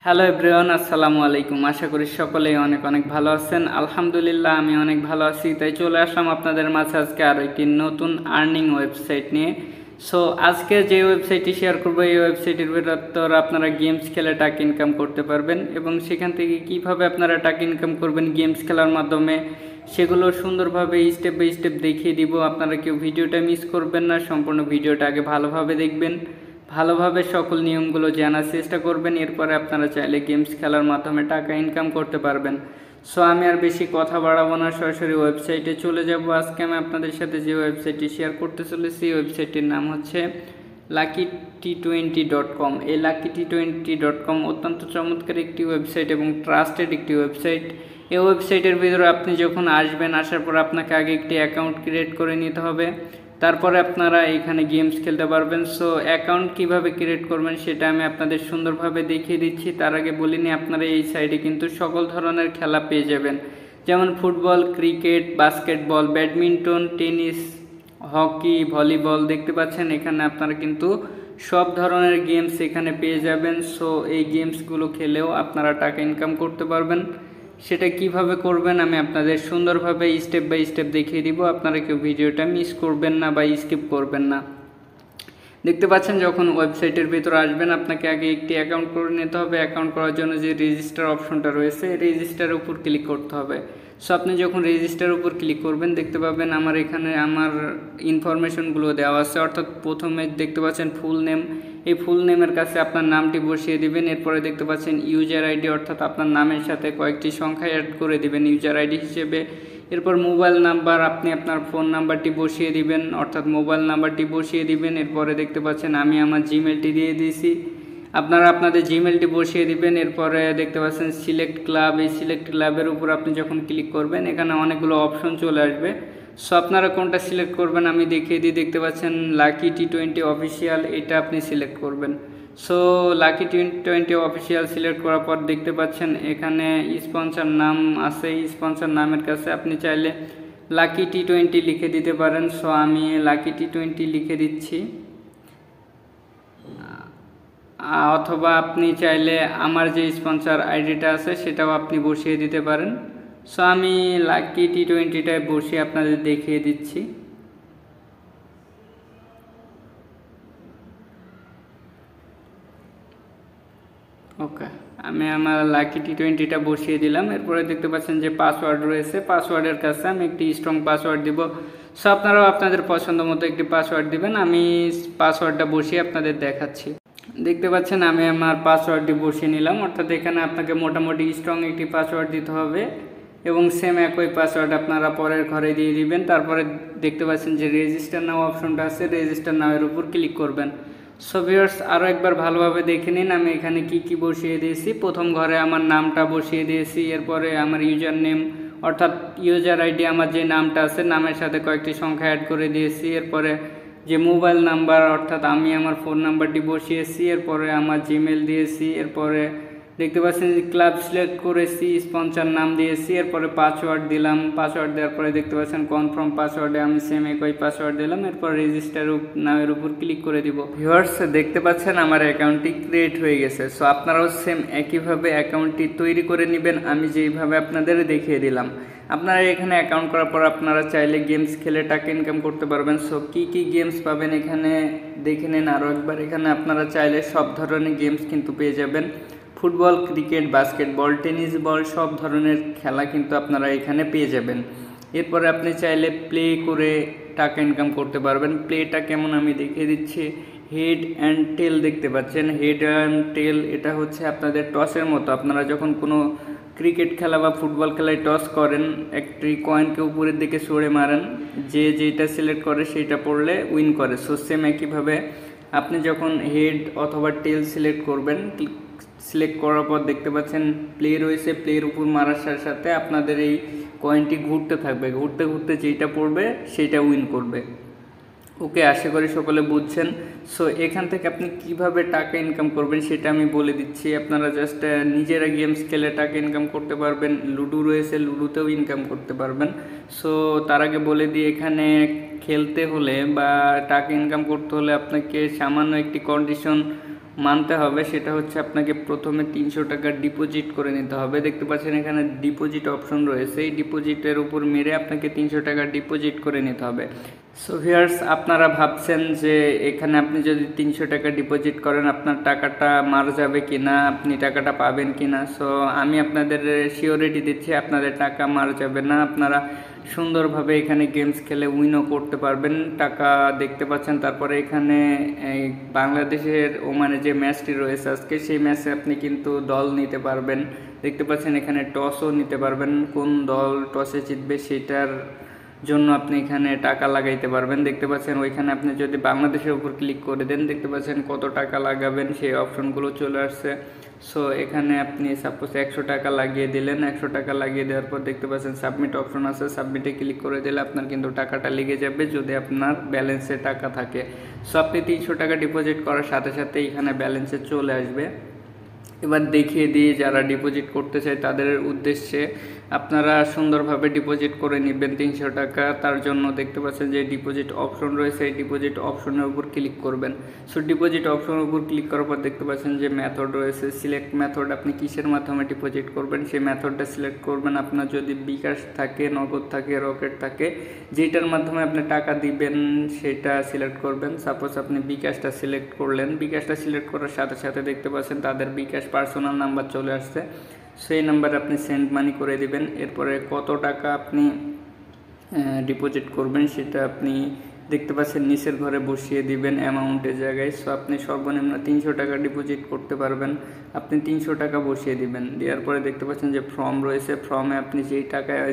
Hello everyone, আসসালামু আলাইকুম। আশা করি সকলেই অনেক অনেক ভালো আছেন। আলহামদুলিল্লাহ আমি অনেক ভালো আছি। তাই চলে আসলাম আপনাদের মাঝে আজকে আরও একটি নতুন আর্নিং ওয়েবসাইট নিয়ে। সো আজকে যে ওয়েবসাইটটি শেয়ার করবো, এই ওয়েবসাইটের ভিতর আপনারা গেমস খেলে টাকা ইনকাম করতে পারবেন এবং সেখান থেকে কিভাবে আপনারা টাকা ইনকাম করবেন গেমস খেলার মাধ্যমে সেগুলো সুন্দরভাবে স্টেপ বাই স্টেপ দেখিয়ে দিব। আপনারা কেউ ভিডিওটা মিস করবেন না, সম্পূর্ণ ভিডিওটা আগে ভালোভাবে দেখবেন, ভালোভাবে সকল নিয়মগুলো জানার চেষ্টা করবেন। এরপরে আপনারা চাইলে গেমস খেলার মাধ্যমে টাকা ইনকাম করতে পারবেন। সো আমি আর বেশি কথা বাড়াবো না, সরাসরি ওয়েবসাইটে চলে যাব। আজকে আমি আপনাদের সাথে যে ওয়েবসাইটটি শেয়ার করতে চলেছি, ওয়েবসাইটটির নাম হচ্ছে lucky20.com। এই lucky20.com অত্যন্ত চমৎকার একটি ওয়েবসাইট এবং ট্রাস্টেড একটি ওয়েবসাইট। এই ওয়েবসাইটের ভিতরে আপনি যখন আসবেন, আসার পর আপনাকে আগে একটি অ্যাকাউন্ট ক্রিয়েট করে নিতে হবে, তারপরে আপনারা এখানে গেমস খেলতে পারবেন। সো অ্যাকাউন্ট কিভাবে ক্রিয়েট করবেন সেটা আমি আপনাদের সুন্দরভাবে দেখিয়ে দিচ্ছি। তার আগে বলিনি, আপনারা এই সাইডে কিন্তু সকল ধরনের খেলা পেয়ে যাবেন, যেমন football, cricket, basketball, badminton, tennis, hockey, volleyball. দেখতে পাচ্ছেন এখানে আপনারা কিন্তু সব ধরনের গেমস এখানে পেয়ে যাবেন। সো এই গেমসগুলো খেলেও আপনারা টাকা ইনকাম করতে পারবেন। সেটা কিভাবে করবেন আমি আপনাদের সুন্দরভাবে স্টেপ বাই স্টেপ দেখিয়ে দিব। আপনারা কেউ ভিডিওটা মিস করবেন না বা স্কিপ করবেন না। দেখতে পাচ্ছেন যখন ওয়েবসাইটের ভিতরে আসবেন, আপনাকে আগে একটি অ্যাকাউন্ট করে নিতে হবে। অ্যাকাউন্ট করার জন্য যে রেজিস্টার অপশনটা রয়েছে, রেজিস্টারের উপর ক্লিক করতে হবে। সো আপনি যখন রেজিস্টারের উপর ক্লিক করবেন, দেখতে পাবেন আমার এখানে আমার ইনফরমেশনগুলো দেওয়া আছে। অর্থাৎ প্রথমে দেখতে পাচ্ছেন ফুল নেম, এই ফুল নেমের কাছে আপনার নামটি বসিয়ে দিবেন। এরপরে দেখতে পাচ্ছেন ইউজার আইডি, অর্থাৎ আপনার নামের সাথে কয়েকটি সংখ্যা অ্যাড করে দিবেন ইউজার আইডি হিসেবে। এরপর মোবাইল নাম্বার, আপনি আপনার ফোন নাম্বারটি বসিয়ে দিবেন, অর্থাৎ মোবাইল নাম্বারটি বসিয়ে দিবেন। এরপরে দেখতে পাচ্ছেন আমি আমার জিমেলটি দিয়ে দিয়েছি, আপনারা আপনাদের জিমেলটি বসিয়ে দিবেন। এরপরে দেখতে পাচ্ছেন সিলেক্ট ক্লাব, এই সিলেক্ট ক্লাবের উপর আপনি যখন ক্লিক করবেন এখানে অনেকগুলো অপশন চলে আসবে। সো আপনারা কোনটা সিলেক্ট করবেন আমি দেখিয়ে দিই। দেখতে পাচ্ছেন lucky20 অফিসিয়াল, এটা আপনি সিলেক্ট করবেন। সো lucky20 অফিসিয়াল সিলেক্ট করার পর দেখতে পাচ্ছেন এখানে স্পন্সর নাম আছে। স্পন্সর নামের কাছে আপনি চাইলে lucky20 লিখে দিতে পারেন। সো আমি lucky20 লিখে দিচ্ছি, অথবা আপনি চাইলে আমার যে স্পন্সর আইডিটা আছে সেটাও আপনি বসিয়ে দিতে পারেন। সো আমি lucky20টায় বসিয়ে আপনাদের দেখিয়ে দিচ্ছি। ওকে, আমি আমার lucky20টা বসিয়ে দিলাম। এরপরে দেখতে পাচ্ছেন যে পাসওয়ার্ড রয়েছে, পাসওয়ার্ডের কাছে আমি একটি স্ট্রং পাসওয়ার্ড দিব। সো আপনারাও আপনাদের পছন্দ মতো একটি পাসওয়ার্ড দিবেন। আমি পাসওয়ার্ডটা বসিয়ে আপনাদের দেখাচ্ছি। দেখতে পাচ্ছেন আমি আমার পাসওয়ার্ডটি বসিয়ে নিলাম। অর্থাৎ এখানে আপনাকে মোটামুটি স্ট্রং একটি পাসওয়ার্ড দিতে হবে এবং সেম একই পাসওয়ার্ড আপনারা পরের ঘরে দিয়ে দিবেন। তারপরে দেখতে পাচ্ছেন যে রেজিস্টার নাও অপশনটা আছে, রেজিস্টার নাওয়ের উপর ক্লিক করবেন। সো ভিউয়ার্স, আরও একবার ভালোভাবে দেখে নিন আমি এখানে কি বসিয়ে দিয়েছি। প্রথম ঘরে আমার নামটা বসিয়ে দিয়েছি, এরপরে আমার ইউজার নেম অর্থাৎ ইউজার আইডি, আমার যে নামটা আছে নামের সাথে কয়েকটি সংখ্যা অ্যাড করে দিয়েছি। এরপরে যে মোবাইল নাম্বার অর্থাৎ আমি আমার ফোন নাম্বারটি বসিয়েছি, এরপরে আমার জিমেল দিয়েছি। এরপরে দেখতে পাচ্ছেন যে ক্লাব সিলেক্ট করেছি, স্পন্সর নাম দিয়েছি, এরপরে পাসওয়ার্ড দিলাম। পাসওয়ার্ড দেওয়ার পরে দেখতে পাচ্ছেন কনফার্ম পাসওয়ার্ডে আমি সেম একই পাসওয়ার্ড দিলাম। এরপর রেজিস্টার নামের উপর ক্লিক করে দিব। ভিউয়ার্স, দেখতে পাচ্ছেন আমার অ্যাকাউন্টটি ক্রিয়েট হয়ে গেছে। সো আপনারাও সেম একইভাবে অ্যাকাউন্টটি তৈরি করে নেবেন আমি যেইভাবে আপনাদের দেখিয়ে দিলাম। আপনারা এখানে অ্যাকাউন্ট করার পর আপনারা চাইলে গেমস খেলে টাকা ইনকাম করতে পারবেন। সো কি গেমস পাবেন এখানে দেখে নিন আরও একবার। এখানে আপনারা চাইলে সব ধরনের গেমস কিন্তু পেয়ে যাবেন, football, cricket, basketball, tennis ball, সব ধরনের খেলা কিন্তু আপনারা এখানে পেয়ে যাবেন। এরপরে আপনি চাইলে প্লে করে টাকা ইনকাম করতে পারবেন। প্লেটা কেমন আমি দেখিয়ে দিচ্ছি। হেড অ্যান্ড টেল দেখতে পাচ্ছেন, হেড অ্যান্ড টেল এটা হচ্ছে আপনাদের টসের মতো। আপনারা যখন কোনো ক্রিকেট খেলা বা ফুটবল খেলায় টস করেন, একটি কয়েনকে উপরের দিকে সরে মারেন, যে যেটা সিলেক্ট করে সেইটা পড়লে উইন করে। সো সেম একইভাবে আপনি যখন হেড অথবা টেল সিলেক্ট করবেন, সিলেক্ট করার পর দেখতে পাচ্ছেন প্লে রয়েছে, প্লের উপর মারার সাথে সাথে আপনাদের এই কয়েনটি ঘুরতে থাকবে, ঘুরতে ঘুরতে যেটা পড়বে সেইটা উইন করবে। ওকে, আশা করি সকলে বুঝছেন। সো এখান থেকে আপনি কিভাবে টাকা ইনকাম করবেন সেটা আমি বলে দিচ্ছি। আপনারা জাস্ট নিজেরা গেমস খেলে টাকা ইনকাম করতে পারবেন। লুডো রয়েছে, লুডোতেও ইনকাম করতে পারবেন। সো তার আগে বলে দিই, এখানে খেলতে হলে বা টাকা ইনকাম করতে হলে আপনাকে সামান্য একটি কন্ডিশন মানতে হবে সেটা হচ্ছে আপনাকে প্রথমে 300 টাকা ডিপোজিট করে নিতে হবে। দেখতে পাচ্ছেন এখানে ডিপোজিট অপশন রয়েছে, এই ডিপোজিটের উপর মেরে আপনাকে 300 টাকা ডিপোজিট করে নিতে হবে। সো ভিউয়ার্স, আপনারা ভাবছেন যে এখানে আপনি যদি 300 টাকা ডিপোজিট করেন আপনার টাকাটা মারা যাবে কিনা, আপনি টাকাটা পাবেন কিনা। সো আমি আপনাদের সিওরিটি দিচ্ছি আপনাদের টাকা মারা যাবে না, আপনারা সুন্দরভাবে এখানে গেমস খেলে উইনও করতে পারবেন, টাকা দেখতে পাচ্ছেন। তারপরে এখানে এই বাংলাদেশের ওমানে যে ম্যাচটি রয়েছে আজকে, সেই ম্যাচে আপনি কিন্তু দল নিতে পারবেন। দেখতে পাচ্ছেন এখানে টসও নিতে পারবেন, কোন দল টসে জিতবে সেটার জন্য আপনি এখানে টাকা লাগাইতে পারবেন। দেখতে পাচ্ছেন ওইখানে আপনি যদি বাংলাদেশের উপর ক্লিক করে দেন দেখতে পাচ্ছেন কত টাকা লাগাবেন সেই অপশনগুলো চলে আসছে। সো এখানে আপনি সাপোজ 100 টাকা লাগিয়ে দিলেন, 100 টাকা লাগিয়ে দেওয়ার পর দেখতে পাচ্ছেন সাবমিট অপশন আছে, সাবমিটে ক্লিক করে দিলে আপনার কিন্তু টাকাটা লেগে যাবে যদি আপনার ব্যালেন্সে টাকা থাকে। সো আপনি 300 টাকা ডিপোজিট করার সাথে সাথে এখানে ব্যালেন্সে চলে আসবে। এবার দেখিয়ে দিই যারা ডিপোজিট করতে চায় তাদের উদ্দেশ্যে, আপনারা সুন্দরভাবে ডিপোজিট করে নেবেন 300 টাকা। তার জন্য দেখতে পাচ্ছেন যে ডিপোজিট অপশন রয়েছে, এই ডিপোজিট অপশনের উপর ক্লিক করবেন। সো ডিপোজিট অপশনের উপর ক্লিক করার পর দেখতে পাচ্ছেন যে মেথড রয়েছে, সিলেক্ট মেথড, আপনি কিসের মাধ্যমে ডিপোজিট করবেন সেই মেথডটা সিলেক্ট করবেন। আপনার যদি বিকাশ থাকে, নগদ থাকে, রকেট থাকে, যেটার মাধ্যমে আপনি টাকা দিবেন সেটা সিলেক্ট করবেন। সাপোজ আপনি বিকাশটা সিলেক্ট করলেন, বিকাশটা সিলেক্ট করার সাথে সাথে দেখতে পাচ্ছেন তাদের বিকাশ পার্সোনাল নাম্বার চলে আসছে, সেই নাম্বারে আপনি সেন্ড মানি করে দিবেন। এরপরে কত টাকা আপনি ডিপোজিট করবেন সেটা আপনি দেখতে পাচ্ছেন নিচের ঘরে বসিয়ে দিবেন অ্যামাউন্টের জায়গায়। সো আপনি সর্বনিম্ন 300 টাকা ডিপোজিট করতে পারবেন, আপনি 300 টাকা বসিয়ে দিবেন। দেওয়ার পরে দেখতে পাচ্ছেন যে ফর্ম রয়েছে, ফর্মে আপনি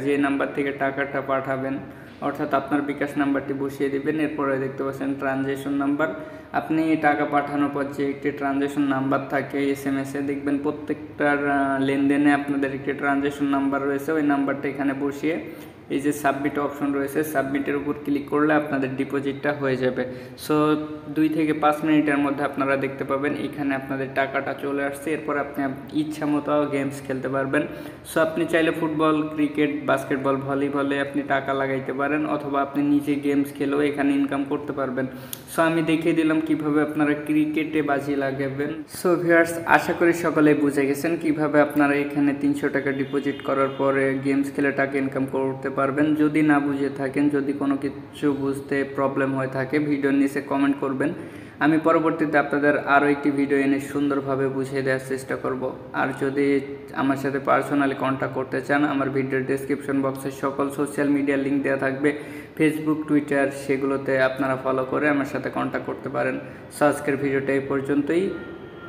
যেই নাম্বার থেকে টাকাটা পাঠাবেন অর্থাৎ আপনার বিকাশ নাম্বারটি বসিয়ে দিবেন। এরপরে দেখতে পাচ্ছেন ট্রানজ্যাকশন নাম্বার, আপনি টাকা পাঠানোর পর যে একটি ট্রানজ্যাকশন নাম্বার থাকে SMS-এ, দেখবেন প্রত্যেকটার লেনদেনে আপনাদের একটি ট্রানজ্যাকশন নাম্বার রয়েছে, ওই নাম্বারটা এখানে বসিয়ে এই যে সাবমিট অপশন রয়েছে, সাবমিটের উপর ক্লিক করলে আপনাদের ডিপোজিটটা হয়ে যাবে। সো 2 থেকে 5 মিনিটের মধ্যে আপনারা দেখতে পাবেন এখানে আপনাদের টাকাটা চলে আসছে। এরপর আপনি ইচ্ছা মতো গেমস খেলতে পারবেন। সো আপনি চাইলে ফুটবল, ক্রিকেট, বাস্কেটবল, ভলিবলে আপনি টাকা লাগাইতে পারেন, অথবা আপনি নিজে গেমস খেলেও এখানে ইনকাম করতে পারবেন। সো আমি দেখিয়ে দিলাম কিভাবে আপনারা ক্রিকেটে বাজি লাগাবেন। সো ভিউয়ার্স, আশা করি সকলেই বুঝে গেছেন কিভাবে আপনারা এখানে 300 টাকা ডিপোজিট করার পরে গেমস খেলে টাকা ইনকাম করতে পারবেন। যদি না বুঝে থাকেন, যদি কোনো কিছু বুঝতে প্রবলেম হয়ে থাকে, ভিডিওর নিচে কমেন্ট করবেন, আমি পরবর্তীতে আপনাদের আরও একটি ভিডিও এনে সুন্দরভাবে বুঝিয়ে দেওয়ার চেষ্টা করব। আর যদি আমার সাথে পার্সোনালি কন্ট্যাক্ট করতে চান, আমার ভিডিওর ডেসক্রিপশন বক্সে সকল সোশ্যাল মিডিয়ার লিঙ্ক দেওয়া থাকবে, ফেসবুক, টুইটার, সেগুলোতে আপনারা ফলো করে আমার সাথে কন্ট্যাক্ট করতে পারেন। সো আজকের ভিডিওটা এই পর্যন্তই,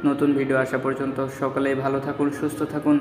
নতুন ভিডিও আসা পর্যন্ত সকলেই ভালো থাকুন, সুস্থ থাকুন।